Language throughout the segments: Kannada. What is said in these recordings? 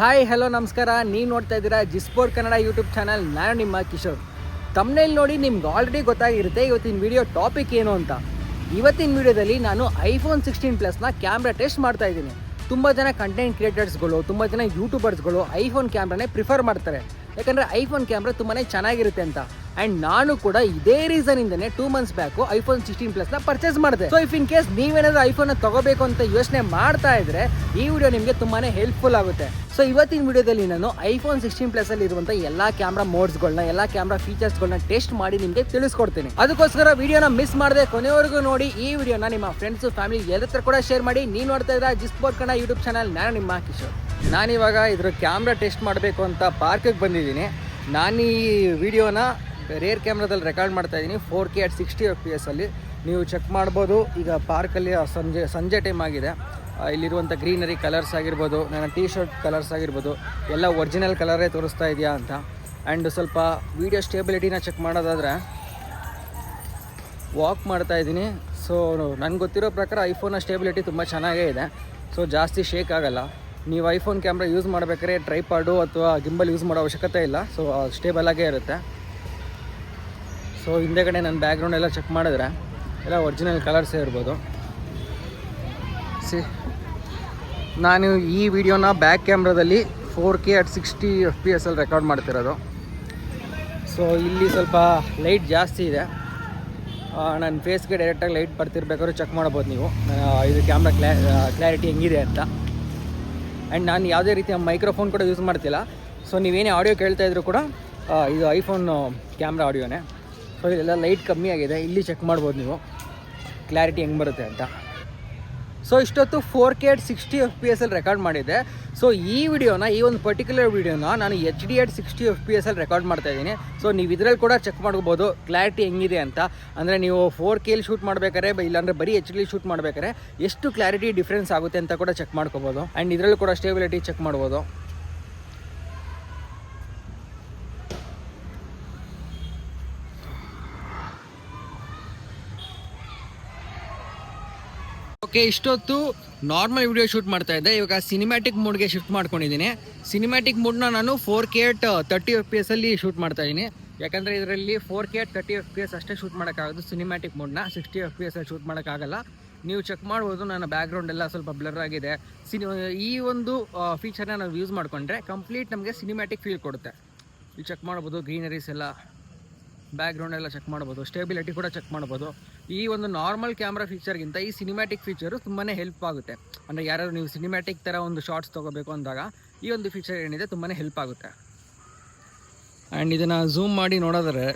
ಹಾಯ್ ಹಲೋ ನಮಸ್ಕಾರ. ನೀವು ನೋಡ್ತಾ ಇದ್ದೀರಾ ಜಿಸ್ಪೋರ್ಟ್ ಕನ್ನಡ ಯೂಟ್ಯೂಬ್ ಚಾನಲ್. ನಾನು ನಿಮ್ಮ ಕಿಶೋರ್. ತಮ್ನೇಲ್ ನೋಡಿ ನಿಮ್ಗೆ ಆಲ್ರೆಡಿ ಗೊತ್ತಾಗಿರುತ್ತೆ ಇವತ್ತಿನ ವಿಡಿಯೋ ಟಾಪಿಕ್ ಏನು ಅಂತ. ಇವತ್ತಿನ ವಿಡಿಯೋದಲ್ಲಿ ನಾನು ಐಫೋನ್ 16 ಪ್ಲಸ್ನ ಕ್ಯಾಮ್ರಾ ಟೆಸ್ಟ್ ಮಾಡ್ತಾ ಇದ್ದೀನಿ. ತುಂಬ ಜನ ಕಂಟೆಂಟ್ ಕ್ರಿಯೇಟರ್ಸ್ಗಳು, ತುಂಬ ಜನ ಯೂಟ್ಯೂಬರ್ಸ್ಗಳು ಐಫೋನ್ ಕ್ಯಾಮ್ರಾನೇ ಪ್ರಿಫರ್ ಮಾಡ್ತಾರೆ, ಯಾಕಂದರೆ ಐಫೋನ್ ಕ್ಯಾಮ್ರಾ ತುಂಬಾ ಚೆನ್ನಾಗಿರುತ್ತೆ ಅಂತ. ಆ್ಯಂಡ್ ನಾನು ಕೂಡ ಇದೇ ರೀಸನಿಂದನೇ 2 months ಬ್ಯಾಕು ಐಫೋನ್ 16 ಪ್ಲಸ್ನ ಪರ್ಚೇಸ್ ಮಾಡಿದೆ. ಸೊ ಇಫ್ ಇನ್ ಕೇಸ್ ನೀವೇನಾದರೂ ಐಫೋನ್ನ ತಗೋಬೇಕು ಅಂತ ಯೋಚನೆ ಮಾಡ್ತಾ ಇದ್ರೆ ಈ ವಿಡಿಯೋ ನಿಮಗೆ ತುಂಬಾ ಹೆಲ್ಪ್ಫುಲ್ ಆಗುತ್ತೆ. ಸೊ ಇವತ್ತಿನ ವಿಡಿಯೋದಲ್ಲಿ ನಾನು ಐಫೋನ್ 16 ಪ್ಲಸ್ಸಲ್ಲಿ ಇರುವಂಥ ಎಲ್ಲ ಕ್ಯಾಮ್ರಾ ಮೋಡ್ಸ್ಗಳನ್ನ, ಎಲ್ಲ ಕ್ಯಾಮ್ರಾ ಫೀಚರ್ಸ್ಗಳನ್ನ ಟೆಸ್ಟ್ ಮಾಡಿ ನಿಮಗೆ ತಿಳಿಸ್ಕೊಡ್ತೀನಿ. ಅದಕ್ಕೋಸ್ಕರ ವಿಡಿಯೋನ ಮಿಸ್ ಮಾಡದೆ ಕೊನೆವರೆಗೂ ನೋಡಿ. ಈ ವಿಡಿಯೋನ ನಿಮ್ಮ ಫ್ರೆಂಡ್ಸು, ಫ್ಯಾಮಿಲಿ ಎಲ್ಲರ ಕೂಡ ಶೇರ್ ಮಾಡಿ. ನೀವು ನೋಡ್ತಾ ಇದ್ದೀರಾ ಜಿಸ್ಪೋರ್ಟ್ ಕನ್ನಡ ಯೂಟ್ಯೂಬ್ ಚಾನಲ್. ನಾನು ನಿಮ್ಮ ಕಿಶೋರ್. ನಾನಿವಾಗ ಇದ್ರ ಕ್ಯಾಮ್ರಾ ಟೆಸ್ಟ್ ಮಾಡಬೇಕು ಅಂತ ಪಾರ್ಕಿಗೆ ಬಂದಿದ್ದೀನಿ. ನಾನು ಈ ವಿಡಿಯೋನ ರೇರ್ ಕ್ಯಾಮ್ರಾದಲ್ಲಿ ರೆಕಾರ್ಡ್ ಮಾಡ್ತಾ ಇದ್ದೀನಿ 4K at 60 FPS ಅಲ್ಲಿ. ನೀವು ಚೆಕ್ ಮಾಡ್ಬೋದು. ಈಗ ಪಾರ್ಕಲ್ಲಿ ಸಂಜೆ ಟೈಮ್ ಆಗಿದೆ. ಇಲ್ಲಿರುವಂಥ ಗ್ರೀನರಿ ಕಲರ್ಸ್ ಆಗಿರ್ಬೋದು, ನನ್ನ ಟೀ ಶರ್ಟ್ ಕಲರ್ಸ್ ಆಗಿರ್ಬೋದು, ಎಲ್ಲ ಒರಿಜಿನಲ್ ಕಲರೇ ತೋರಿಸ್ತಾ ಇದೆಯಾ ಅಂತ. ಆ್ಯಂಡ್ ಸ್ವಲ್ಪ ವೀಡಿಯೋ ಸ್ಟೇಬಿಲಿಟಿನ ಚೆಕ್ ಮಾಡೋದಾದರೆ ವಾಕ್ ಮಾಡ್ತಾ ಇದ್ದೀನಿ. ಸೊ ನನಗೆ ಗೊತ್ತಿರೋ ಪ್ರಕಾರ ಐಫೋನ್ನ ಸ್ಟೇಬಿಲಿಟಿ ತುಂಬ ಚೆನ್ನಾಗೇ ಇದೆ. ಸೊ ಜಾಸ್ತಿ ಶೇಕ್ ಆಗೋಲ್ಲ. ನೀವು ಐಫೋನ್ ಕ್ಯಾಮ್ರಾ ಯೂಸ್ ಮಾಡಬೇಕಾದ್ರೆ ಟ್ರೈಪಾಡು ಅಥವಾ ಗಿಂಬಲ್ ಯೂಸ್ ಮಾಡೋ ಅವಶ್ಯಕತೆ ಇಲ್ಲ. ಸೊ ಸ್ಟೇಬಲ್ ಆಗೇ ಇರುತ್ತೆ. ಸೊ ಹಿಂದೆಗಡೆ ನನ್ನ ಬ್ಯಾಕ್ಗ್ರೌಂಡ್ ಎಲ್ಲ ಚೆಕ್ ಮಾಡಿದ್ರೆ ಎಲ್ಲ ಒರಿಜಿನಲ್ ಕಲರ್ಸೇ ಇರ್ಬೋದು. ನಾನು ಈ ವಿಡಿಯೋನ ಬ್ಯಾಕ್ ಕ್ಯಾಮ್ರಾದಲ್ಲಿ 4K at 60 FPS ಅಲ್ಲಿ ರೆಕಾರ್ಡ್ ಮಾಡ್ತಿರೋದು. ಸೊ ಇಲ್ಲಿ ಸ್ವಲ್ಪ ಲೈಟ್ ಜಾಸ್ತಿ ಇದೆ. ನನ್ನ ಫೇಸ್ಗೆ ಡೈರೆಕ್ಟಾಗಿ ಲೈಟ್ ಬರ್ತಿರ್ಬೇಕಾದ್ರೂ ಚೆಕ್ ಮಾಡ್ಬೋದು ನೀವು ಇದು ಕ್ಯಾಮ್ರಾ ಕ್ಲಾರಿಟಿ ಹೆಂಗಿದೆ ಅಂತ. ಆ್ಯಂಡ್ ನಾನು ಯಾವುದೇ ರೀತಿಯ ಮೈಕ್ರೋಫೋನ್ ಕೂಡ ಯೂಸ್ ಮಾಡ್ತಿಲ್ಲ. ಸೊ ನೀವೇನೇ ಆಡಿಯೋ ಕೇಳ್ತಾ ಇದ್ರು ಕೂಡ ಇದು ಐಫೋನ್ ಕ್ಯಾಮ್ರಾ ಆಡಿಯೋನೇ. ಸೊ ಇಲ್ಲೆಲ್ಲ ಲೈಟ್ ಕಮ್ಮಿ ಆಗಿದೆ. ಇಲ್ಲಿ ಚೆಕ್ ಮಾಡ್ಬೋದು ನೀವು ಕ್ಲಾರಿಟಿ ಹೆಂಗೆ ಬರುತ್ತೆ ಅಂತ. ಸೊ ಇಷ್ಟೊತ್ತು 4K at 60 FPS ಅಲ್ಲಿ ರೆಕಾರ್ಡ್ ಮಾಡಿದ್ದೆ. ಸೊ ಈ ವಿಡಿಯೋನ, ಈ ಒಂದು ಪರ್ಟಿಕ್ಯುಲರ್ ವಿಡಿಯೋನ ನಾನು HD at 60 FPS ಅಲ್ಲಿ ರೆಕಾರ್ಡ್ ಮಾಡ್ತಾಯಿದ್ದೀನಿ. ಸೊ ನೀವು ಇದರಲ್ಲಿ ಕೂಡ ಚೆಕ್ ಮಾಡ್ಬೋದು ಕ್ಲಾರಿಟಿ ಹೆಂಗಿದೆ ಅಂತ. ಅಂದರೆ ನೀವು 4K ಶೂಟ್ ಮಾಡಬೇಕಾದ್ರೆ, ಇಲ್ಲಾಂದರೆ ಬರೀ HD ಶೂಟ್ ಮಾಡಬೇಕಾದ್ರೆ ಎಷ್ಟು ಕ್ಲಾರಿಟಿ ಡಿಫ್ರೆನ್ಸ್ ಆಗುತ್ತೆ ಅಂತ ಕೂಡ ಚೆಕ್ ಮಾಡ್ಕೋಬೋದು. ಆ್ಯಂಡ್ ಇದರಲ್ಲೂ ಕೂಡ ಸ್ಟೇಬಿಲಿಟಿ ಚೆಕ್ ಮಾಡ್ಬೋದು. ಓಕೆ, ಇಷ್ಟೊತ್ತು ನಾರ್ಮಲ್ ವಿಡಿಯೋ ಶೂಟ್ ಮಾಡ್ತಾ ಇದ್ದೆ. ಇವಾಗ ಸಿನಿಮ್ಯಾಟಿಕ್ ಮೋಡ್ಗೆ ಶಿಫ್ಟ್ ಮಾಡ್ಕೊಂಡಿದ್ದೀನಿ. ಸಿನಿಮ್ಯಾಟಿಕ್ ಮೋಡ್ನ ನಾನು 4K at 30 FPS ಅಲ್ಲಿ ಶೂಟ್ ಮಾಡ್ತಾ ಇದ್ದೀನಿ. ಯಾಕಂದರೆ ಇದರಲ್ಲಿ 4K at 30 FPS ಅಷ್ಟೇ ಶೂಟ್ ಮಾಡೋಕ್ಕಾಗೋದು. ಸಿನಿಮ್ಯಾಟಿಕ್ ಮೋಡ್ನ 60 FPS ಅಲ್ಲಿ ಶೂಟ್ ಮಾಡೋಕ್ಕಾಗಲ್ಲ. ನೀವು ಚೆಕ್ ಮಾಡ್ಬೋದು, ನನ್ನ ಬ್ಯಾಕ್ಗ್ರೌಂಡ್ ಎಲ್ಲ ಸ್ವಲ್ಪ ಬ್ಲರ್ ಆಗಿದೆ. ಈ ಒಂದು ಫೀಚರ್ನ ನಾವು ಯೂಸ್ ಮಾಡಿಕೊಂಡ್ರೆ ಕಂಪ್ಲೀಟ್ ನಮಗೆ ಸಿನಿಮ್ಯಾಟಿಕ್ ಫೀಲ್ ಕೊಡುತ್ತೆ. ಇಲ್ಲಿ ಚೆಕ್ ಮಾಡ್ಬೋದು, ಗ್ರೀನರೀಸ್ ಎಲ್ಲ, ಬ್ಯಾಕ್ಗ್ರೌಂಡ್ ಎಲ್ಲ ಚೆಕ್ ಮಾಡ್ಬೋದು, ಸ್ಟೇಬಿಲಿಟಿ ಕೂಡ ಚೆಕ್ ಮಾಡ್ಬೋದು. ಈ ಒಂದು ನಾರ್ಮಲ್ ಕ್ಯಾಮ್ರಾ ಫೀಚರ್ಗಿಂತ ಈ ಸಿನಿಮ್ಯಾಟಿಕ್ ಫೀಚರು ತುಂಬಾ ಹೆಲ್ಪ್ ಆಗುತ್ತೆ. ಅಂದರೆ ಯಾರಾದರೂ ನೀವು ಸಿನಿಮ್ಯಾಟಿಕ್ ಥರ ಒಂದು ಶಾರ್ಟ್ಸ್ ತೊಗೋಬೇಕು ಅಂದಾಗ ಈ ಒಂದು ಫೀಚರ್ ಏನಿದೆ ತುಂಬಾ ಹೆಲ್ಪ್ ಆಗುತ್ತೆ. ಆ್ಯಂಡ್ ಇದನ್ನು ಝೂಮ್ ಮಾಡಿ ನೋಡಿದ್ರೆ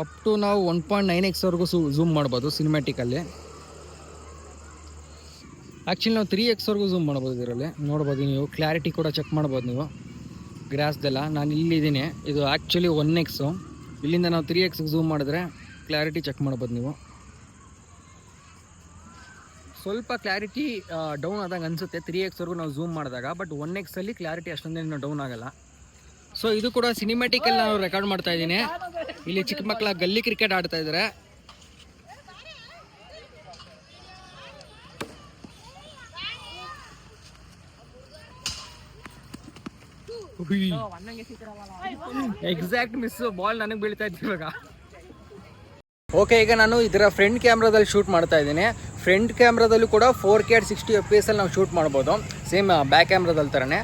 ಅಪ್ ಟು ನಾವು 1.9x ಝೂಮ್ ಮಾಡ್ಬೋದು ಸಿನಿಮ್ಯಾಟಿಕಲ್ಲಿ. ಆ್ಯಕ್ಚುಲಿ ನಾವು 3x ಝೂಮ್ ಮಾಡ್ಬೋದು. ಇದರಲ್ಲಿ ನೋಡ್ಬೋದು ನೀವು, ಕ್ಲಾರಿಟಿ ಕೂಡ ಚೆಕ್ ಮಾಡ್ಬೋದು ನೀವು ಗ್ರಾಸ್ದೆಲ್ಲ. ನಾನು ಇಲ್ಲಿದ್ದೀನಿ, ಇದು ಆ್ಯಕ್ಚುಲಿ 1x. ಇಲ್ಲಿಂದ ನಾವು 3x ಝೂಮ್ ಮಾಡಿದ್ರೆ ಕ್ಲಾರಿಟಿ ಚೆಕ್ ಮಾಡ್ಬೋದು ನೀವು. ಸ್ವಲ್ಪ ಕ್ಲಾರಿಟಿ ಡೌನ್ ಆದಂಗೆ ಅನಿಸುತ್ತೆ 3x ನಾವು ಝೂಮ್ ಮಾಡಿದಾಗ. ಬಟ್ 1x ಅಲ್ಲಿ ಕ್ಲಾರಿಟಿ ಅಷ್ಟೊಂದೇನು ಡೌನ್ ಆಗಲ್ಲ. ಸೊ ಇದು ಕೂಡ ಸಿನಿಮ್ಯಾಟಿಕಲ್ಲಿ ನಾನು ರೆಕಾರ್ಡ್ ಮಾಡ್ತಾ ಇದ್ದೀನಿ. ಇಲ್ಲಿ ಚಿಕ್ಕ ಮಕ್ಕಳ ಗಲ್ಲಿ ಕ್ರಿಕೆಟ್ ಆಡ್ತಾ ಇದ್ದಾರೆ. ಎಕ್ಸಾಕ್ಟ್ ಮಿಸ್, ಬಾಲ್ ನನಗೆ ಬೀಳ್ತಾ ಇತ್ತು ಇವಾಗ. ಓಕೆ, ಈಗ ನಾನು ಇದರ ಫ್ರಂಟ್ ಕ್ಯಾಮ್ರಾದಲ್ಲಿ ಶೂಟ್ ಮಾಡ್ತಾ ಇದ್ದೀನಿ. ಫ್ರಂಟ್ ಕ್ಯಾಮ್ರಾದಲ್ಲೂ ಕೂಡ 4K at 60 FPS ಅಲ್ಲಿ ನಾವು ಶೂಟ್ ಮಾಡ್ಬೋದು, ಸೇಮ್ ಬ್ಯಾಕ್ ಕ್ಯಾಮ್ರಾದಲ್ಲಿ ಥರನೇ.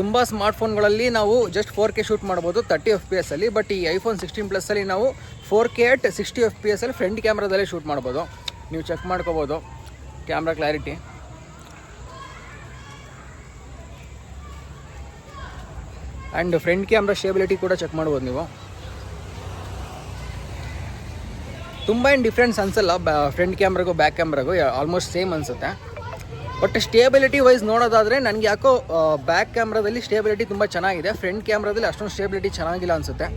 ತುಂಬ ಸ್ಮಾರ್ಟ್ಫೋನ್ಗಳಲ್ಲಿ ನಾವು ಜಸ್ಟ್ 4K ಶೂಟ್ ಮಾಡ್ಬೋದು 30 FPS ಅಲ್ಲಿ. ಬಟ್ ಈ ಐಫೋನ್ 16 ಪ್ಲಸ್ಸಲ್ಲಿ ನಾವು 4K at 60 FPS ಅಲ್ಲಿ ಫ್ರಂಟ್ ಕ್ಯಾಮ್ರಾದಲ್ಲೇ ಶೂಟ್ ಮಾಡ್ಬೋದು. ನೀವು ಚೆಕ್ ಮಾಡ್ಕೋಬೋದು camera clarity. And front camera stability ಕೂಡ ಚೆಕ್ ಮಾಡ್ಬೋದು ನೀವು. ತುಂಬ ಏನು ಡಿಫ್ರೆನ್ಸ್ ಅನಿಸಲ್ಲ ಫ್ರಂಟ್ ಕ್ಯಾಮ್ರಾಗೂ ಬ್ಯಾಕ್ ಕ್ಯಾಮ್ರಾಗೂ, ಆಲ್ಮೋಸ್ಟ್ ಸೇಮ್ ಅನಿಸುತ್ತೆ. ಬಟ್ ಸ್ಟೇಬಿಲಿಟಿ ವೈಸ್ ನೋಡೋದಾದರೆ ನನಗೆ ಯಾಕೋ ಬ್ಯಾಕ್ ಕ್ಯಾಮ್ರಾದಲ್ಲಿ ಸ್ಟೇಬಿಲಿಟಿ ತುಂಬ ಚೆನ್ನಾಗಿದೆ. ಫ್ರಂಟ್ ಕ್ಯಾಮ್ರಾದಲ್ಲಿ ಅಷ್ಟೊಂದು ಸ್ಟೇಬಿಲಿಟಿ ಚೆನ್ನಾಗಿಲ್ಲ ಅನಿಸುತ್ತೆ.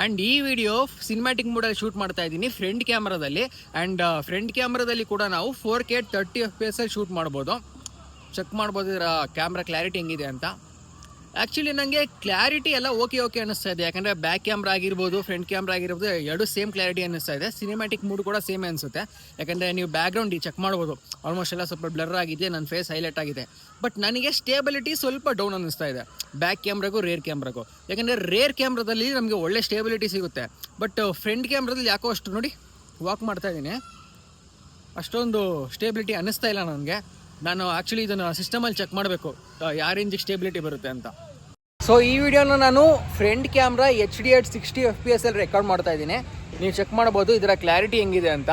ಆ್ಯಂಡ್ ಈ ವಿಡಿಯೋ ಸಿನಿಮ್ಯಾಟಿಕ್ ಮೋಡಲ್ಲಿ ಶೂಟ್ ಮಾಡ್ತಾ ಇದ್ದೀನಿ ಫ್ರಂಟ್ ಕ್ಯಾಮ್ರಾದಲ್ಲಿ. ಆ್ಯಂಡ್ ಫ್ರಂಟ್ ಕ್ಯಾಮ್ರಾದಲ್ಲಿ ಕೂಡ ನಾವು 4K at 30 FPS ಅಲ್ಲಿ ಶೂಟ್ ಮಾಡ್ಬೋದು. ಚೆಕ್ ಮಾಡ್ಬೋದು ಇದರ ಕ್ಯಾಮ್ರಾ ಕ್ಲಾರಿಟಿ ಹೆಂಗಿದೆ ಅಂತ. ಆ್ಯಕ್ಚುಲಿ ನನಗೆ ಕ್ಲಾರಿಟಿ ಎಲ್ಲ ಓಕೆ ಅನ್ನಿಸ್ತಾ ಇದೆ. ಯಾಕಂದರೆ ಬ್ಯಾಕ್ ಕ್ಯಾಮ್ರಾ ಆಗಿರ್ಬೋದು, ಫ್ರಂಟ್ ಕ್ಯಾಮ್ರಾ ಆಗಿರ್ಬೋದು, ಎರಡು ಸೇಮ್ ಕ್ಲಾರಿಟಿ ಅನ್ನಿಸ್ತಾ ಇದೆ. ಸಿನಿಮ್ಯಾಟಿಕ್ ಮೂಡ್ ಕೂಡ ಸೇಮೇ ಅನಿಸುತ್ತೆ. ಯಾಕಂದರೆ ನೀವು ಬ್ಯಾಕ್ಗ್ರೌಂಡ್ ಚೆಕ್ ಮಾಡ್ಬೋದು, ಆಲ್ಮೋಸ್ಟ್ ಎಲ್ಲ ಸ್ವಲ್ಪ ಬ್ಲರ್ ಆಗಿದೆ, ನನ್ನ ಫೇಸ್ ಹೈಲೈಟ್ ಆಗಿದೆ. ಬಟ್ ನನಗೆ ಸ್ಟೇಬಿಲಿಟಿ ಸ್ವಲ್ಪ ಡೌನ್ ಅನ್ನಿಸ್ತಾ ಇದೆ ಬ್ಯಾಕ್ ಕ್ಯಾಮ್ರಾಗೂ ರೇರ್ ಕ್ಯಾಮ್ರಾಗೂ. ಯಾಕಂದರೆ ರೇರ್ ಕ್ಯಾಮ್ರಾದಲ್ಲಿ ನಮಗೆ ಒಳ್ಳೆ ಸ್ಟೇಬಿಲಿಟಿ ಸಿಗುತ್ತೆ. ಬಟ್ ಫ್ರಂಟ್ ಕ್ಯಾಮ್ರಾದಲ್ಲಿ ಯಾಕೋ ಅಷ್ಟು ನೋಡಿ ವಾಕ್ ಮಾಡ್ತಾಯಿದ್ದೀನಿ, ಅಷ್ಟೊಂದು ಸ್ಟೇಬಿಲಿಟಿ ಅನ್ನಿಸ್ತಾ ಇಲ್ಲ ನನಗೆ. ನಾನು ಆ್ಯಕ್ಚುಲಿ ಇದನ್ನು ಸಿಸ್ಟಮಲ್ಲಿ ಚೆಕ್ ಮಾಡಬೇಕು ಯಾವ ರೇಂಜಿಗೆ ಸ್ಟೇಬಿಲಿಟಿ ಬರುತ್ತೆ ಅಂತ. ಸೊ ಈ ವಿಡಿಯೋನ ನಾನು ಫ್ರಂಟ್ ಕ್ಯಾಮ್ರಾ HDR 60 FPS ಅಲ್ಲಿ ರೆಕಾರ್ಡ್ ಮಾಡ್ತಾ ಇದ್ದೀನಿ. ನೀವು ಚೆಕ್ ಮಾಡ್ಬೋದು ಇದರ ಕ್ಲಾರಿಟಿ ಹೆಂಗಿದೆ ಅಂತ.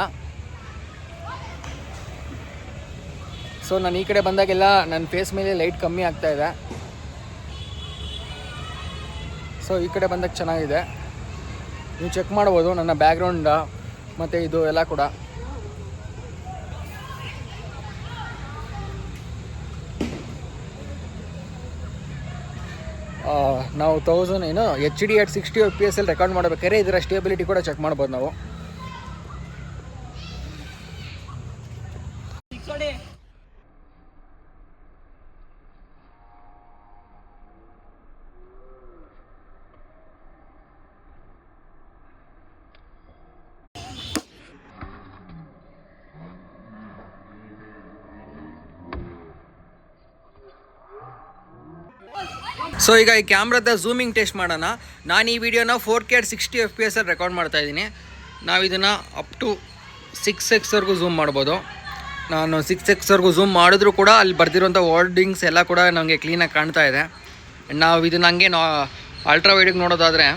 ಸೊ ನಾನು ಈ ಕಡೆ ಬಂದಾಗೆಲ್ಲ ನನ್ನ ಫೇಸ್ ಮೇಲೆ ಲೈಟ್ ಕಮ್ಮಿ ಆಗ್ತಾ ಇದೆ. ಸೊ ಈ ಕಡೆ ಬಂದಾಗ ಚೆನ್ನಾಗಿದೆ, ನೀವು ಚೆಕ್ ಮಾಡ್ಬೋದು ನನ್ನ ಬ್ಯಾಕ್ಗ್ರೌಂಡ ಮತ್ತು ಇದು ಎಲ್ಲ ಕೂಡ. ನಾವು HDR 60 FPS ಅಲ್ಲಿ ರೆಕಾರ್ಡ್ ಮಾಡಬೇಕಾದ್ರೆ ಇದರ ಸ್ಟೇಬಿಲಿಟಿ ಕೂಡ ಚೆಕ್ ಮಾಡ್ಬೋದು ನಾವು. ಸೊ ಈಗ ಈ ಕ್ಯಾಮ್ರಾದ ಝೂಮಿಂಗ್ ಟೆಸ್ಟ್ ಮಾಡೋಣ. ನಾನು ಈ ವಿಡಿಯೋನ 4K 60 FPS ಅಲ್ಲಿ ರೆಕಾರ್ಡ್ ಮಾಡ್ತಾ ಇದ್ದೀನಿ. ನಾವು ಇದನ್ನು ಅಪ್ ಟು 6x ಝೂಮ್ ಮಾಡ್ಬೋದು. ನಾನು 6x ಝೂಮ್ ಮಾಡಿದ್ರೂ ಕೂಡ ಅಲ್ಲಿ ಬರ್ದಿರೋಂಥ ವರ್ಡಿಂಗ್ಸ್ ಎಲ್ಲ ಕೂಡ ನನಗೆ ಕ್ಲೀನಾಗಿ ಕಾಣ್ತಾ ಇದೆ. ನಾವು ಇದನ್ನು ಹಂಗೆ ಅಲ್ಟ್ರಾ ವೈಡಿಗೆ ನೋಡೋದಾದರೆ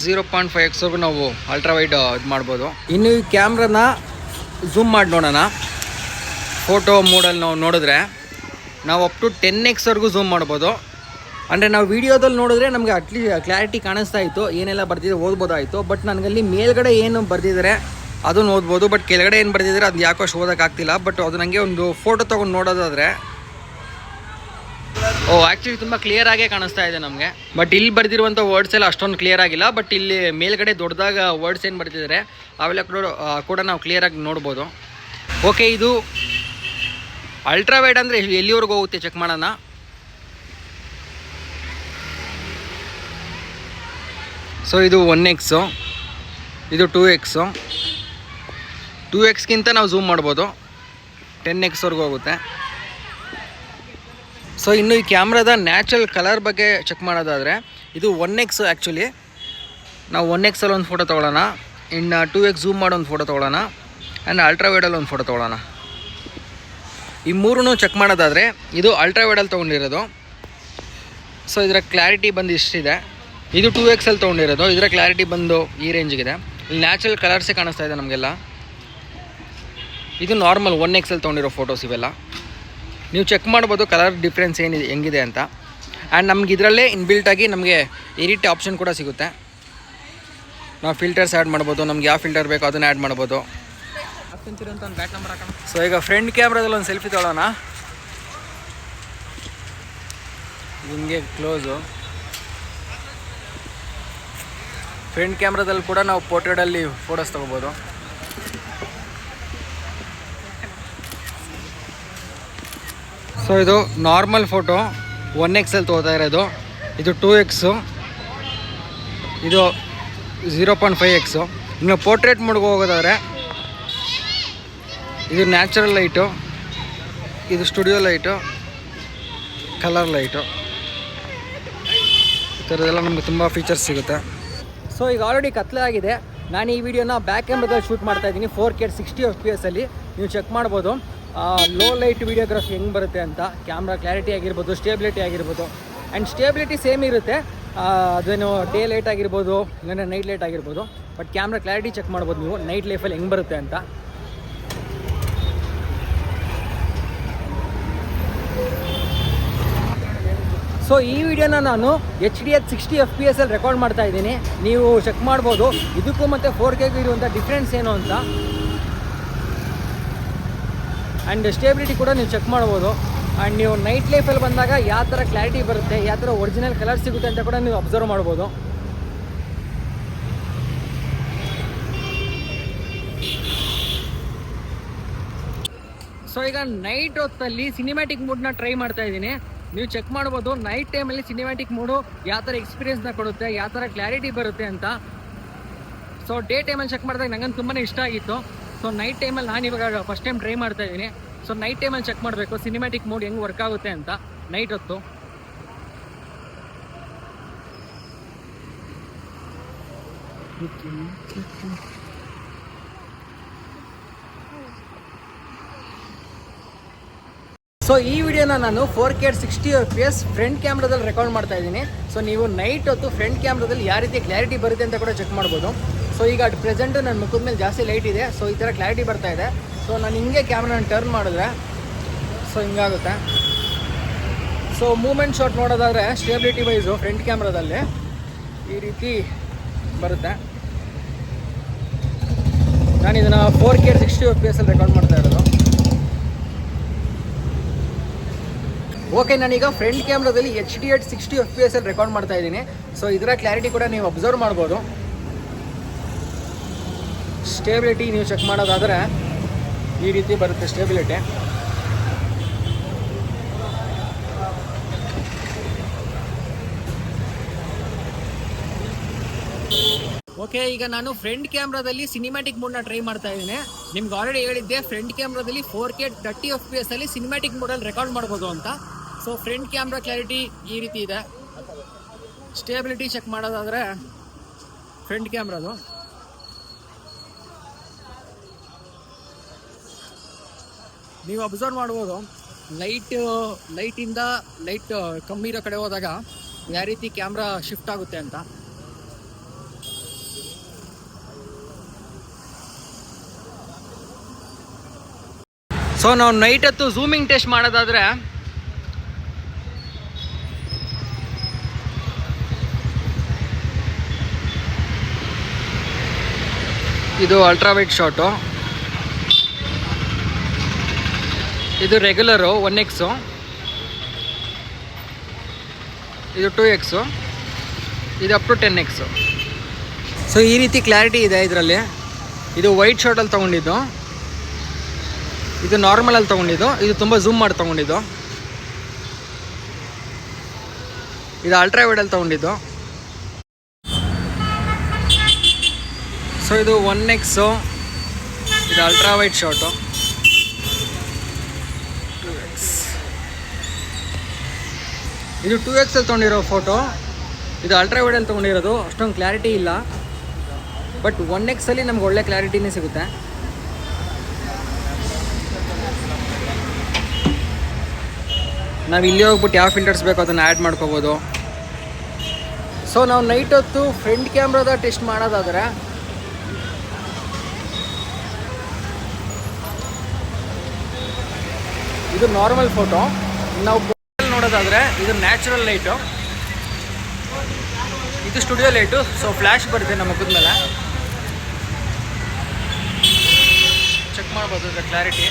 0.5x ನಾವು ಅಲ್ಟ್ರಾ ವೈಡ್ ಇದು ಮಾಡ್ಬೋದು. ಇನ್ನು ಈ ಕ್ಯಾಮ್ರಾನ ಝೂಮ್ ಮಾಡಿ ನೋಡೋಣ. ಫೋಟೋ ಮೋಡಲ್ಲಿ ನಾವು ನೋಡಿದ್ರೆ ನಾವು ಅಪ್ ಟು 10x ಝೂಮ್ ಮಾಡ್ಬೋದು. ಅಂದರೆ ನಾವು ವೀಡಿಯೋದಲ್ಲಿ ನೋಡಿದ್ರೆ ನಮಗೆ ಕ್ಲಾರಿಟಿ ಕಾಣಿಸ್ತಾ ಇತ್ತು, ಏನೆಲ್ಲ ಬರ್ತಿದೆ ಓದ್ಬೋದಾಯಿತು. ಬಟ್ ನನಗಲ್ಲಿ ಮೇಲ್ಗಡೆ ಏನು ಬರ್ತಿದ್ದಾರೆ ಅದನ್ನು ಓದ್ಬೋದು, ಬಟ್ ಕೆಳಗಡೆ ಏನು ಬರ್ತಿದ್ದಾರೆ ಅದು ಯಾಕೋ ಅಷ್ಟು ಓದೋಕ್ಕಾಗ್ತಿಲ್ಲ. ಬಟ್ ಅದು ನನಗೆ ಒಂದು ಫೋಟೋ ತೊಗೊಂಡು ನೋಡೋದಾದರೆ ಆ್ಯಕ್ಚುಲಿ ತುಂಬ ಕ್ಲಿಯರಾಗೇ ಕಾಣಿಸ್ತಾ ಇದೆ ನಮಗೆ. ಬಟ್ ಇಲ್ಲಿ ಬರ್ದಿರುವಂಥ ವರ್ಡ್ಸ್ ಎಲ್ಲ ಅಷ್ಟೊಂದು ಕ್ಲಿಯರ್ ಆಗಿಲ್ಲ. ಬಟ್ ಇಲ್ಲಿ ಮೇಲ್ಗಡೆ ದೊಡ್ಡದಾಗ ವರ್ಡ್ಸ್ ಏನು ಬರ್ತಿದ್ದಾರೆ ಅವೆಲ್ಲ ಕೂಡ ನಾವು ಕ್ಲಿಯರಾಗಿ ನೋಡ್ಬೋದು. ಓಕೆ, ಇದು ಅಲ್ಟ್ರಾ ವೈಡ್ ಅಂದರೆ ಎಲ್ಲಿವರೆಗೂ ಹೋಗುತ್ತೆ ಚೆಕ್ ಮಾಡೋಣ. ಸೊ ಇದು 1x, ಇದು 2x. 2xಗಿಂತ ನಾವು ಝೂಮ್ ಮಾಡ್ಬೋದು, 10x ಹೋಗುತ್ತೆ. ಸೊ ಇನ್ನು ಈ ಕ್ಯಾಮ್ರಾದ ನ್ಯಾಚುರಲ್ ಕಲರ್ ಬಗ್ಗೆ ಚೆಕ್ ಮಾಡೋದಾದರೆ ಇದು 1x. ಆ್ಯಕ್ಚುಲಿ ನಾವು 1x ಅಲ್ಲಿ ಒಂದು ಫೋಟೋ ತೊಗೊಳ್ಳೋಣ, ಇನ್ನು 2x ಝೂಮ್ ಮಾಡೋ ಒಂದು ಫೋಟೋ ತೊಗೊಳ್ಳೋಣ, ಆ್ಯಂಡ್ ಅಲ್ಟ್ರಾ ವೈಡಲ್ಲಿ ಒಂದು ಫೋಟೋ ತೊಗೊಳ್ಳೋಣ. ಈ ಮೂರೂ ಚೆಕ್ ಮಾಡೋದಾದರೆ ಇದು ಅಲ್ಟ್ರಾ ವೈಡಲ್ಲಿ ತೊಗೊಂಡಿರೋದು. ಸೊ ಇದರ ಕ್ಲಾರಿಟಿ ಬಂದು ಇಷ್ಟಿದೆ. ಇದು 2x ಅಲ್ಲಿ ತೊಗೊಂಡಿರೋದು, ಇದರ ಕ್ಲಾರಿಟಿ ಬಂದು ಈ ರೇಂಜಿಗಿದೆ. ಇಲ್ಲಿ ನ್ಯಾಚುರಲ್ ಕಲರ್ಸೇ ಕಾಣಿಸ್ತಾ ಇದೆ ನಮಗೆಲ್ಲ. ಇದು ನಾರ್ಮಲ್ 1x ಅಲ್ಲಿ ತೊಗೊಂಡಿರೋ ಫೋಟೋಸ್ ಇವೆಲ್ಲ. ನೀವು ಚೆಕ್ ಮಾಡ್ಬೋದು ಕಲರ್ ಡಿಫ್ರೆನ್ಸ್ ಏನಿದೆ ಹೆಂಗಿದೆ ಅಂತ. ಆ್ಯಂಡ್ ನಮ್ಗೆ ಇದರಲ್ಲೇ ಇನ್ಬಿಲ್ಟಾಗಿ ನಮಗೆ ಎಡಿಟ್ ಆಪ್ಷನ್ ಕೂಡ ಸಿಗುತ್ತೆ. ನಾವು ಫಿಲ್ಟರ್ಸ್ ಆ್ಯಡ್ ಮಾಡ್ಬೋದು, ನಮ್ಗೆ ಯಾವ ಫಿಲ್ಟರ್ ಬೇಕೋ ಅದನ್ನು ಆ್ಯಡ್ ಮಾಡ್ಬೋದು. ಸೊ ಈಗ ಫ್ರಂಟ್ ಕ್ಯಾಮ್ರಾದಲ್ಲಿ ಒಂದು ಸೆಲ್ಫಿ ತೊಗೊಳ್ಳೋಣ. ಹಿಂಗೆ ಕ್ಲೋಸು. ಫ್ರಂಟ್ ಕ್ಯಾಮ್ರಾದಲ್ಲಿ ಕೂಡ ನಾವು ಪೋರ್ಟ್ರೇಟಲ್ಲಿ ಫೋಟೋಸ್ ತೊಗೋಬೋದು. ಸೊ ಇದು ನಾರ್ಮಲ್ ಫೋಟೋ 1x ಅಲ್ಲಿ ತೊಗೋತಾ ಇರೋದು. ಇದು 2x, ಇದು 0.5x. ಇನ್ನು ಪೋರ್ಟ್ರೇಟ್ ಮೋಡ್ಗೆ ಹೋಗೋದಾದರೆ ಇದು ನ್ಯಾಚುರಲ್ ಲೈಟು, ಇದು ಸ್ಟುಡಿಯೋ ಲೈಟು, ಕಲರ್ ಲೈಟು, ಈ ಥರದ್ದೆಲ್ಲ ನಮಗೆ ತುಂಬ ಫೀಚರ್ಸ್ ಸಿಗುತ್ತೆ. ಸೊ ಈಗ ಆಲ್ರೆಡಿ ಕತ್ಲೆ ಆಗಿದೆ. ನಾನು ಈ ವಿಡಿಯೋನ ಬ್ಯಾಕ್ ಕ್ಯಾಮ್ರಾದಲ್ಲಿ ಶೂಟ್ ಮಾಡ್ತಾ ಇದ್ದೀನಿ 4K 60 FPS ಅಲ್ಲಿ. ನೀವು ಚೆಕ್ ಮಾಡ್ಬೋದು ಲೋ ಲೈಟ್ ವಿಡಿಯೋಗ್ರಫಿ ಹೆಂಗೆ ಬರುತ್ತೆ ಅಂತ. ಕ್ಯಾಮ್ರಾ ಕ್ಲಾರಿಟಿ ಆಗಿರ್ಬೋದು, ಸ್ಟೇಬಿಲಿಟಿ ಆಗಿರ್ಬೋದು. ಆ್ಯಂಡ್ ಸ್ಟೇಬಿಲಿಟಿ ಸೇಮ್ ಇರುತ್ತೆ, ಅದೇನು ಡೇ ಲೈಟ್ ಆಗಿರ್ಬೋದು ಇಲ್ಲಾಂದರೆ ನೈಟ್ ಲೈಟ್ ಆಗಿರ್ಬೋದು. ಬಟ್ ಕ್ಯಾಮ್ರಾ ಕ್ಲಾರಿಟಿ ಚೆಕ್ ಮಾಡ್ಬೋದು ನೀವು ನೈಟ್ ಲೈಫಲ್ಲಿ ಹೆಂಗೆ ಬರುತ್ತೆ ಅಂತ. ಸೊ ಈ ವಿಡಿಯೋನ ನಾನು HDR 60 FPS ಅಲ್ಲಿ ರೆಕಾರ್ಡ್ ಮಾಡ್ತಾ ಇದ್ದೀನಿ. ನೀವು ಚೆಕ್ ಮಾಡ್ಬೋದು ಇದಕ್ಕೂ ಮತ್ತು 4Kಗೂ ಇರುವಂಥ ಡಿಫ್ರೆನ್ಸ್ ಏನು ಅಂತ. ಆ್ಯಂಡ್ ಸ್ಟೇಬಿಲಿಟಿ ಕೂಡ ನೀವು ಚೆಕ್ ಮಾಡ್ಬೋದು. ಆ್ಯಂಡ್ ನೀವು ನೈಟ್ ಲೈಫಲ್ಲಿ ಬಂದಾಗ ಯಾವ ಥರ ಕ್ಲಾರಿಟಿ ಬರುತ್ತೆ, ಯಾವ ಥರ ಒರಿಜಿನಲ್ ಕಲರ್ ಸಿಗುತ್ತೆ ಅಂತ ಕೂಡ ನೀವು ಅಬ್ಸರ್ವ್ ಮಾಡ್ಬೋದು. ಸೊ ಈಗ ನೈಟ್ ಹೊತ್ತಲ್ಲಿ ಸಿನಿಮ್ಯಾಟಿಕ್ ಮೂಡ್ನ ಟ್ರೈ ಮಾಡ್ತಾ ಇದ್ದೀನಿ. ನೀವು ಚೆಕ್ ಮಾಡ್ಬೋದು ನೈಟ್ ಟೈಮಲ್ಲಿ ಸಿನಿಮ್ಯಾಟಿಕ್ ಮೋಡು ಯಾವ ಥರ ಎಕ್ಸ್ಪೀರಿಯನ್ಸ್ನ ಕೊಡುತ್ತೆ, ಯಾವ ಥರ ಕ್ಲಾರಿಟಿ ಬರುತ್ತೆ ಅಂತ. ಸೊ ಡೇ ಟೈಮಲ್ಲಿ ಚೆಕ್ ಮಾಡಿದಾಗ ನಂಗಂತೂ ತುಂಬಾ ಇಷ್ಟ ಆಗಿತ್ತು. ಸೊ ನೈಟ್ ಟೈಮಲ್ಲಿ ನಾನು ಇವಾಗ ಫಸ್ಟ್ ಟೈಮ್ ಟ್ರೈ ಮಾಡ್ತಾ ಇದ್ದೀನಿ. ಸೊ ನೈಟ್ ಟೈಮಲ್ಲಿ ಚೆಕ್ ಮಾಡಬೇಕು ಸಿನಿಮ್ಯಾಟಿಕ್ ಮೋಡ್ ಹೆಂಗೆ ವರ್ಕ್ ಆಗುತ್ತೆ ಅಂತ ನೈಟ್ ಹೊತ್ತು. ಸೊ ಈ ವಿಡಿಯೋನ ನಾನು 4K 60 FPS ಫ್ರಂಟ್ ಕ್ಯಾಮ್ರಾದಲ್ಲಿ ರೆಕಾರ್ಡ್ ಮಾಡ್ತಾ ಇದ್ದೀನಿ. ಸೊ ನೀವು ನೈಟ್ ಹೊತ್ತು ಫ್ರಂಟ್ ಕ್ಯಾಮ್ರಾದಲ್ಲಿ ಯಾವ ರೀತಿ ಕ್ಲಾರಿಟಿ ಬರುತ್ತೆ ಅಂತ ಕೂಡ ಚೆಕ್ ಮಾಡ್ಬೋದು. ಸೊ ಈಗ ಅಟ್ ಪ್ರೆಸೆಂಟು ನನ್ನ ಮುಖದ ಮೇಲೆ ಜಾಸ್ತಿ ಲೈಟ್ ಇದೆ. ಸೊ ಈ ಥರ ಕ್ಲಾರಿಟಿ ಬರ್ತಾ ಇದೆ. ಸೊ ನಾನು ಹಿಂಗೆ ಕ್ಯಾಮ್ರಾನ ಟರ್ನ್ ಮಾಡಿದ್ರೆ ಸೊ ಹಿಂಗಾಗುತ್ತೆ. ಸೊ ಮೂಮೆಂಟ್ ಶಾಟ್ ನೋಡೋದಾದರೆ ಸ್ಟೇಬಿಲಿಟಿ ವೈಸು ಫ್ರಂಟ್ ಕ್ಯಾಮ್ರಾದಲ್ಲಿ ಈ ರೀತಿ ಬರುತ್ತೆ. ನಾನು ಇದನ್ನು 4K 60 FPS ಅಲ್ಲಿ ರೆಕಾರ್ಡ್ ಮಾಡ್ತಾ ಇರೋದು. ಓಕೆ, ನಾನೀಗ ಫ್ರಂಟ್ ಕ್ಯಾಮ್ರಾದಲ್ಲಿ HD8 60 FPS ಅಲ್ಲಿ ರೆಕಾರ್ಡ್ ಮಾಡ್ತಾ ಇದ್ದೀನಿ. ಸೊ ಇದರ ಕ್ಲಾರಿಟಿ ಕೂಡ ನೀವು ಅಬ್ಸರ್ವ್ ಮಾಡ್ಬೋದು. ಸ್ಟೇಬಿಲಿಟಿ ನೀವು ಚೆಕ್ ಮಾಡೋದಾದರೆ ಈ ರೀತಿ ಬರುತ್ತೆ ಸ್ಟೇಬಿಲಿಟಿ. ಓಕೆ, ಈಗ ನಾನು ಫ್ರಂಟ್ ಕ್ಯಾಮ್ರಾದಲ್ಲಿ ಸಿನಿಮ್ಯಾಟಿಕ್ ಮೋಡ್ನ ಟ್ರೈ ಮಾಡ್ತಾ ಇದ್ದೀನಿ. ನಿಮ್ಗೆ ಆಲ್ರೆಡಿ ಹೇಳಿದ್ದೆ ಫ್ರಂಟ್ ಕ್ಯಾಮ್ರಾದಲ್ಲಿ 4K 30 FPS ಅಲ್ಲಿ ಸಿನಿಮ್ಯಾಟಿಕ್ ಮೋಡಲ್ಲಿ ರೆಕಾರ್ಡ್ ಮಾಡ್ಬೋದು ಅಂತ. ಸೊ ಫ್ರಂಟ್ ಕ್ಯಾಮ್ರಾ ಕ್ಲಾರಿಟಿ ಈ ರೀತಿ ಇದೆ. ಸ್ಟೇಬಿಲಿಟಿ ಚೆಕ್ ಮಾಡೋದಾದರೆ ಫ್ರಂಟ್ ಕ್ಯಾಮ್ರಾದು ನೀವು ಅಬ್ಸರ್ವ್ ಮಾಡ್ಬೋದು. ಲೈಟಿಂದ ಲೈಟ್ ಕಮ್ಮಿ ಇರೋ ಕಡೆ ಹೋದಾಗ ಯಾವ ರೀತಿ ಕ್ಯಾಮ್ರಾ ಶಿಫ್ಟ್ ಆಗುತ್ತೆ ಅಂತ. ಸೊ ನಾವು ನೈಟ್ ಹೊತ್ತು ಝೂಮಿಂಗ್ ಟೆಸ್ಟ್ ಮಾಡೋದಾದರೆ ಇದು ಅಲ್ಟ್ರಾವೈಟ್ ಶಾಟು, ಇದು ರೆಗ್ಯುಲರು 1x, ಇದು 2x, ಇದು ಅಪ್ ಟು 10x. ಸೊ ಈ ರೀತಿ ಕ್ಲಾರಿಟಿ ಇದೆ ಇದರಲ್ಲಿ. ಇದು ವೈಟ್ ಶಾಟಲ್ಲಿ ತೊಗೊಂಡಿದ್ದು, ಇದು ನಾರ್ಮಲಲ್ಲಿ ತೊಗೊಂಡಿದ್ದು, ಇದು ತುಂಬ ಝೂಮ್ ಮಾಡಿ ತೊಗೊಂಡಿದ್ದು, ಇದು ಅಲ್ಟ್ರಾವೈಡಲ್ಲಿ ತೊಗೊಂಡಿದ್ದು. ಸೊ ಇದು 1x, ಇದು ಅಲ್ಟ್ರಾವೈಟ್ ಶಾಟು, 2x. ಇದು 2x ಅಲ್ಲಿ ತೊಗೊಂಡಿರೋ ಫೋಟೋ, ಇದು ಅಲ್ಟ್ರಾವೈಡಲ್ಲಿ ತೊಗೊಂಡಿರೋದು. ಅಷ್ಟೊಂದು ಕ್ಲಾರಿಟಿ ಇಲ್ಲ, ಬಟ್ 1x ಅಲ್ಲಿ ನಮ್ಗೆ ಒಳ್ಳೆ ಕ್ಲಾರಿಟಿನೇ ಸಿಗುತ್ತೆ. ನಾವು ಇಲ್ಲಿ ಹೋಗ್ಬಿಟ್ಟು ಯಾವ ಫಿಲ್ಟರ್ಸ್ ಬೇಕೋ ಅದನ್ನು ಆ್ಯಡ್ ಮಾಡ್ಕೋಬೋದು. ಸೊ ನಾವು ನೈಟ್ ಹೊತ್ತು ಫ್ರಂಟ್ ಕ್ಯಾಮ್ರಾದ ಟೆಸ್ಟ್ ಮಾಡೋದಾದರೆ ಇದು ನಾರ್ಮಲ್ ಫೋಟೋ. ನಾವು ನೋಡೋದಾದರೆ ಇದು ನ್ಯಾಚುರಲ್ ಲೈಟು, ಇದು ಸ್ಟುಡಿಯೋ ಲೈಟು. ಸೊ ಫ್ಲ್ಯಾಶ್ ಬರುತ್ತೆ ನಮ್ಮ ಮುಖದ ಮೇಲೆ. ಚೆಕ್ ಮಾಡ್ಬೋದು ಇದರ ಕ್ಲಾರಿಟಿ.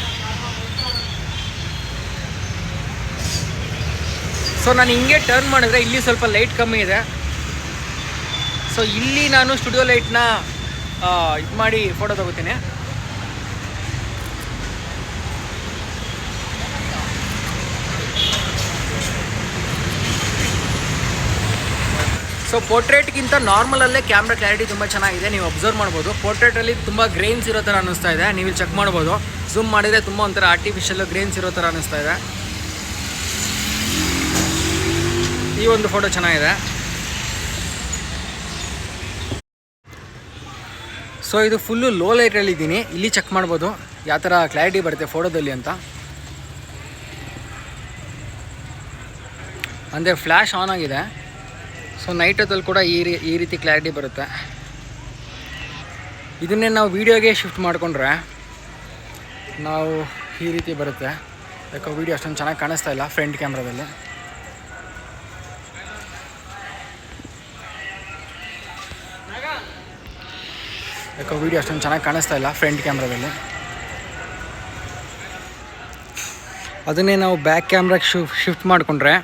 ಸೊ ನಾನು ಹಿಂಗೆ ಟರ್ನ್ ಮಾಡಿದ್ರೆ ಇಲ್ಲಿ ಸ್ವಲ್ಪ ಲೈಟ್ ಕಮ್ಮಿ ಇದೆ. ಸೊ ಇಲ್ಲಿ ನಾನು ಸ್ಟುಡಿಯೋ ಲೈಟ್ನ ಇದು ಮಾಡಿ ಫೋಟೋ ತಗೋತೀನಿ. ಸೊ ಪೋರ್ಟ್ರೇಟ್ಗಿಂತ ನಾರ್ಮಲಲ್ಲೇ ಕ್ಯಾಮ್ರಾ ಕ್ಲಾರಿಟಿ ತುಂಬ ಚೆನ್ನಾಗಿದೆ, ನೀವು ಅಬ್ಸರ್ವ್ ಮಾಡ್ಬೋದು. ಪೋರ್ಟ್ರೇಟಲ್ಲಿ ತುಂಬ ಗ್ರೇನ್ಸ್ ಇರೋ ಥರ ಅನ್ನಿಸ್ತಾ ಇದೆ, ನೀವು ಇಲ್ಲಿ ಚೆಕ್ ಮಾಡ್ಬೋದು. ಝೂಮ್ ಮಾಡಿದರೆ ತುಂಬ ಒಂಥರ ಆರ್ಟಿಫಿಷಿಯಲ್ ಗ್ರೇನ್ಸ್ ಇರೋ ಥರ ಅನ್ನಿಸ್ತಾ ಇದೆ. ಈ ಒಂದು ಫೋಟೋ ಚೆನ್ನಾಗಿದೆ. ಸೊ ಇದು ಫುಲ್ಲು ಲೋ ಲೈಟಲ್ಲಿ ಇದ್ದೀನಿ. ಇಲ್ಲಿ ಚೆಕ್ ಮಾಡ್ಬೋದು ಯಾವ ಥರ ಕ್ಲಾರಿಟಿ ಬರುತ್ತೆ ಫೋಟೋದಲ್ಲಿ ಅಂತ. ಅಂದರೆ ಫ್ಲ್ಯಾಶ್ ಆನ್ ಆಗಿದೆ. ಸೊ ನೈಟ್ ಹೊತ್ತಲ್ಲಿ ಕೂಡ ಈ ರೀತಿ ಕ್ಲಾರಿಟಿ ಬರುತ್ತೆ. ಇದನ್ನೇ ನಾವು ವೀಡಿಯೋಗೆ ಶಿಫ್ಟ್ ಮಾಡಿಕೊಂಡ್ರೆ ನಾವು ಈ ರೀತಿ ಬರುತ್ತೆ. ಯಾಕೋ ವೀಡಿಯೋ ಅಷ್ಟೊಂದು ಚೆನ್ನಾಗಿ ಕಾಣಿಸ್ತಾ ಇಲ್ಲ ಫ್ರಂಟ್ ಕ್ಯಾಮ್ರಾದಲ್ಲಿ. ಅದನ್ನೇ ನಾವು ಬ್ಯಾಕ್ ಕ್ಯಾಮ್ರಾಗೆ ಶಿಫ್ಟ್ ಮಾಡಿಕೊಂಡ್ರೆ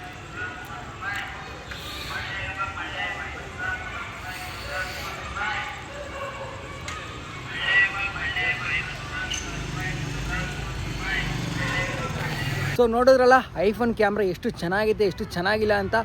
ಸೊ ನೋಡಿದ್ರಲ್ಲ ಐಫೋನ್ ಕ್ಯಾಮ್ರಾ ಎಷ್ಟು ಚೆನ್ನಾಗಿದೆ ಎಷ್ಟು ಚೆನ್ನಾಗಿಲ್ಲ ಅಂತ.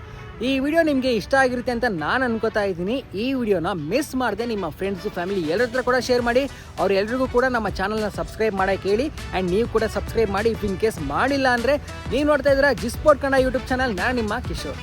ಈ ವಿಡಿಯೋ ನಿಮಗೆ ಇಷ್ಟ ಆಗಿರುತ್ತೆ ಅಂತ ನಾನು ಅನ್ಕೋತಾ ಇದ್ದೀನಿ. ಈ ವಿಡಿಯೋನ ಮಿಸ್ ಮಾಡದೆ ನಿಮ್ಮ ಫ್ರೆಂಡ್ಸು ಫ್ಯಾಮಿಲಿ ಎಲ್ಲರ ಹತ್ರ ಕೂಡ ಶೇರ್ ಮಾಡಿ. ಅವರೆಲ್ಲರಿಗೂ ಕೂಡ ನಮ್ಮ ಚಾನಲ್ನ ಸಬ್ಸ್ಕ್ರೈಬ್ ಮಾಡೋಕ್ಕೆ ಹೇಳಿ. ಆ್ಯಂಡ್ ನೀವು ಕೂಡ ಸಬ್ಸ್ಕ್ರೈಬ್ ಮಾಡಿ. ಇಫ್ ಇನ್ ಕೇಸ್ ಮಾಡಿಲ್ಲ ಅಂದರೆ ನೀವು ನೋಡ್ತಾ ಇದ್ದೀರಾ ಜಿಸ್ಪೋರ್ಟ್ ಕನ್ನಡ ಯೂಟ್ಯೂಬ್ ಚಾನಲ್. ನಾನು ನಿಮ್ಮ ಕಿಶೋರ್.